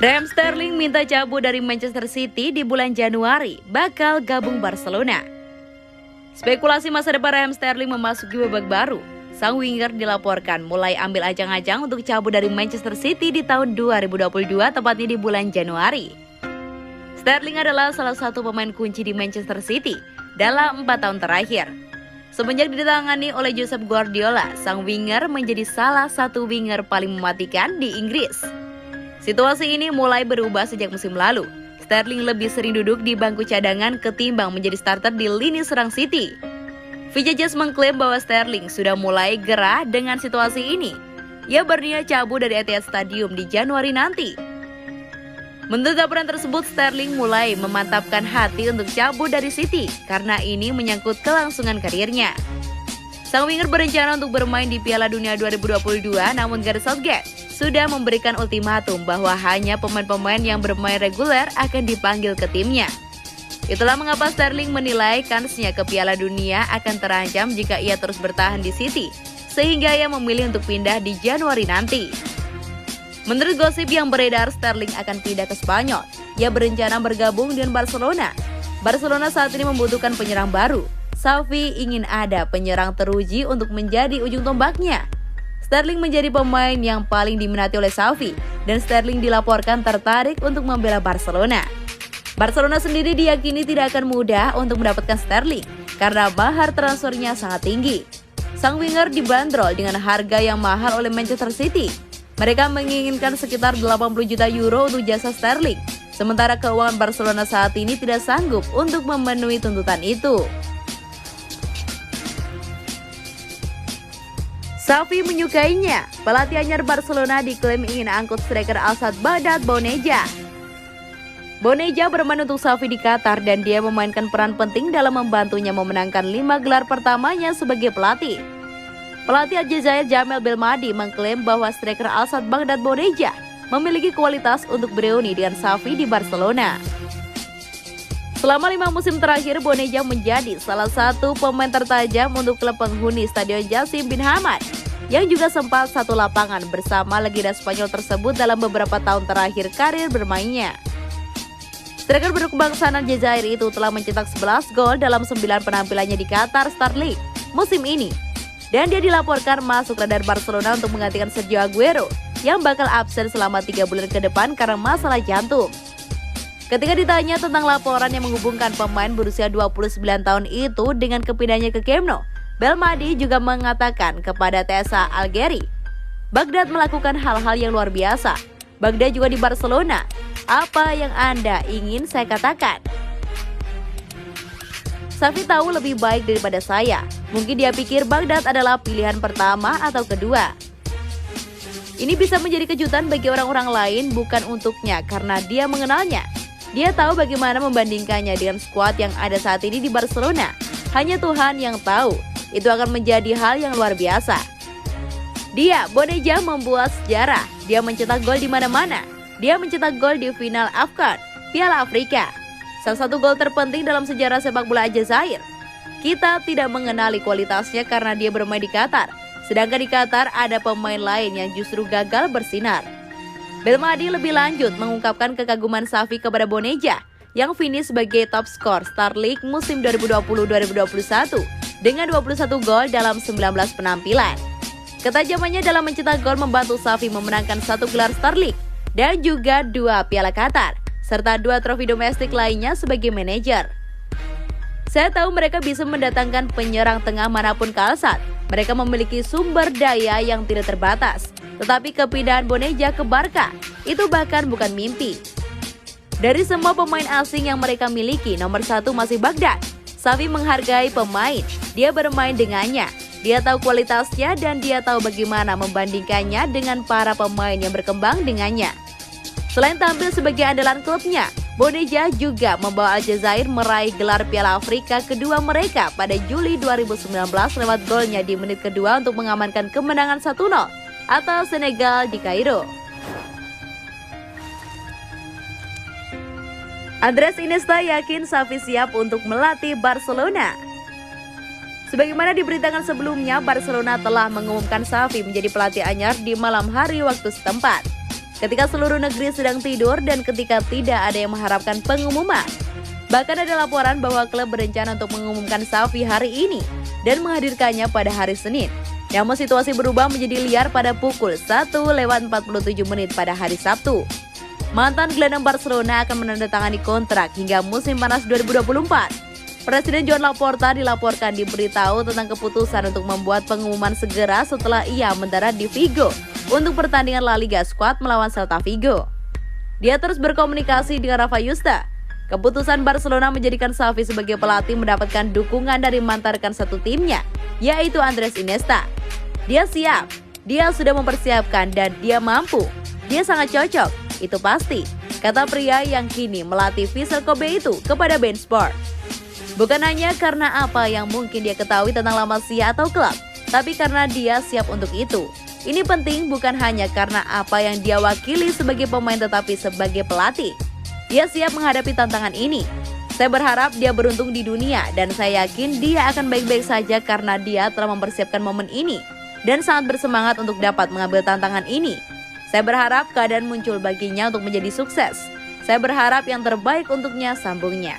Raheem Sterling minta cabut dari Manchester City di bulan Januari, bakal gabung Barcelona. Spekulasi masa depan Raheem Sterling memasuki babak baru. Sang winger dilaporkan mulai ambil ajang-ajang untuk cabut dari Manchester City di tahun 2022, tepatnya di bulan Januari. Sterling adalah salah satu pemain kunci di Manchester City dalam 4 tahun terakhir. Semenjak ditangani oleh Josep Guardiola, sang winger menjadi salah satu winger paling mematikan di Inggris. Situasi ini mulai berubah sejak musim lalu. Sterling lebih sering duduk di bangku cadangan ketimbang menjadi starter di lini serang City. VJJS mengklaim bahwa Sterling sudah mulai gerah dengan situasi ini. Ia berniat cabut dari Etihad Stadium di Januari nanti. Menurut laporan tersebut, Sterling mulai memantapkan hati untuk cabut dari City karena ini menyangkut kelangsungan karirnya. Sang winger berencana untuk bermain di Piala Dunia 2022, namun Gareth Southgate sudah memberikan ultimatum bahwa hanya pemain-pemain yang bermain reguler akan dipanggil ke timnya. Itulah mengapa Sterling menilai kansnya ke Piala Dunia akan terancam jika ia terus bertahan di City, sehingga ia memilih untuk pindah di Januari nanti. Menurut gosip yang beredar, Sterling akan pindah ke Spanyol. Ia berencana bergabung dengan Barcelona. Barcelona saat ini membutuhkan penyerang baru. Xavi ingin ada penyerang teruji untuk menjadi ujung tombaknya. Sterling menjadi pemain yang paling diminati oleh Xavi, dan Sterling dilaporkan tertarik untuk membela Barcelona. Barcelona sendiri diyakini tidak akan mudah untuk mendapatkan Sterling karena mahar transfernya sangat tinggi. Sang winger dibanderol dengan harga yang mahal oleh Manchester City. Mereka menginginkan sekitar 80 juta euro untuk jasa Sterling, sementara keuangan Barcelona saat ini tidak sanggup untuk memenuhi tuntutan itu. Xavi menyukainya. Pelatih anyar Barcelona diklaim ingin angkut striker Al-Sadd Baghdad Boneja. Boneja bermain untuk Xavi di Qatar dan dia memainkan peran penting dalam membantunya memenangkan 5 gelar pertamanya sebagai pelatih. Pelatih Aljazair Jamel Belmadi mengklaim bahwa striker Al-Sadd Baghdad Boneja memiliki kualitas untuk bereuni dengan Xavi di Barcelona. Selama 5 musim terakhir, Boneja menjadi salah satu pemain tertajam untuk klub penghuni Stadion Jassim bin Hamad, yang juga sempat satu lapangan bersama legenda Spanyol tersebut dalam beberapa tahun terakhir karir bermainnya. Striker berkebangsaan Aljazair itu telah mencetak 11 gol dalam 9 penampilannya di Qatar Star League musim ini. Dan dia dilaporkan masuk radar Barcelona untuk menggantikan Sergio Aguero yang bakal absen selama 3 bulan ke depan karena masalah jantung. Ketika ditanya tentang laporan yang menghubungkan pemain berusia 29 tahun itu dengan kepindahannya ke Camp Nou, Belmadi juga mengatakan kepada TSA Algeri, Baghdad melakukan hal-hal yang luar biasa. Baghdad juga di Barcelona. Apa yang Anda ingin saya katakan? Xavi tahu lebih baik daripada saya. Mungkin dia pikir Baghdad adalah pilihan pertama atau kedua. Ini bisa menjadi kejutan bagi orang-orang lain, bukan untuknya karena dia mengenalnya. Dia tahu bagaimana membandingkannya dengan skuad yang ada saat ini di Barcelona. Hanya Tuhan yang tahu. Itu akan menjadi hal yang luar biasa. Boneja membuat sejarah. Dia mencetak gol di mana-mana. Dia mencetak gol di final AFCON, Piala Afrika. Salah satu gol terpenting dalam sejarah sepak bola Aljazair. Kita tidak mengenali kualitasnya karena dia bermain di Qatar. Sedangkan di Qatar ada pemain lain yang justru gagal bersinar. Belmadi lebih lanjut mengungkapkan kekaguman Xavi kepada Boneja yang finish sebagai top skor Star League musim 2020-2021 dengan 21 gol dalam 19 penampilan. Ketajamannya dalam mencetak gol membantu Xavi memenangkan 1 gelar Star League dan juga 2 Piala Qatar serta 2 trofi domestik lainnya sebagai manajer. Saya tahu mereka bisa mendatangkan penyerang tengah manapun ke Al-Sadd. Mereka memiliki sumber daya yang tidak terbatas. Tetapi kepindahan Boneja ke Barca itu bahkan bukan mimpi. Dari semua pemain asing yang mereka miliki, nomor 1 masih Baghdad. Xavi menghargai pemain, dia bermain dengannya. Dia tahu kualitasnya dan dia tahu bagaimana membandingkannya dengan para pemain yang berkembang dengannya. Selain tampil sebagai andalan klubnya, Boneja juga membawa Aljazair meraih gelar Piala Afrika kedua mereka pada Juli 2019 lewat golnya di menit kedua untuk mengamankan kemenangan 1-0 atas Senegal di Kairo. Andres Iniesta yakin Xavi siap untuk melatih Barcelona. Sebagaimana diberitakan sebelumnya, Barcelona telah mengumumkan Xavi menjadi pelatih anyar di malam hari waktu setempat. ketika seluruh negeri sedang tidur dan ketika tidak ada yang mengharapkan pengumuman. Bahkan ada laporan bahwa klub berencana untuk mengumumkan Xavi hari ini dan menghadirkannya pada hari Senin. Namun situasi berubah menjadi liar pada pukul 1:47 pada hari Sabtu. Mantan gelandang Barcelona akan menandatangani kontrak hingga musim panas 2024. Presiden Joan Laporta dilaporkan diberitahu tentang keputusan untuk membuat pengumuman segera setelah ia mendarat di Vigo untuk pertandingan La Liga squad melawan Celta Vigo. Dia terus berkomunikasi dengan Rafa Yusta. Keputusan Barcelona menjadikan Xavi sebagai pelatih mendapatkan dukungan dari mantan rekan satu timnya, yaitu Andres Iniesta. Dia siap, dia sudah mempersiapkan dan dia mampu. Dia sangat cocok, itu pasti, kata pria yang kini melatih Vissel Kobe itu kepada beIN Sport. Bukan hanya karena apa yang mungkin dia ketahui tentang La Masia atau klub, tapi karena dia siap untuk itu. Ini penting bukan hanya karena apa yang dia wakili sebagai pemain tetapi sebagai pelatih. Dia siap menghadapi tantangan ini. Saya berharap dia beruntung di dunia dan saya yakin dia akan baik-baik saja karena dia telah mempersiapkan momen ini dan sangat bersemangat untuk dapat mengambil tantangan ini. Saya berharap keadaan muncul baginya untuk menjadi sukses. Saya berharap yang terbaik untuknya, sambungnya.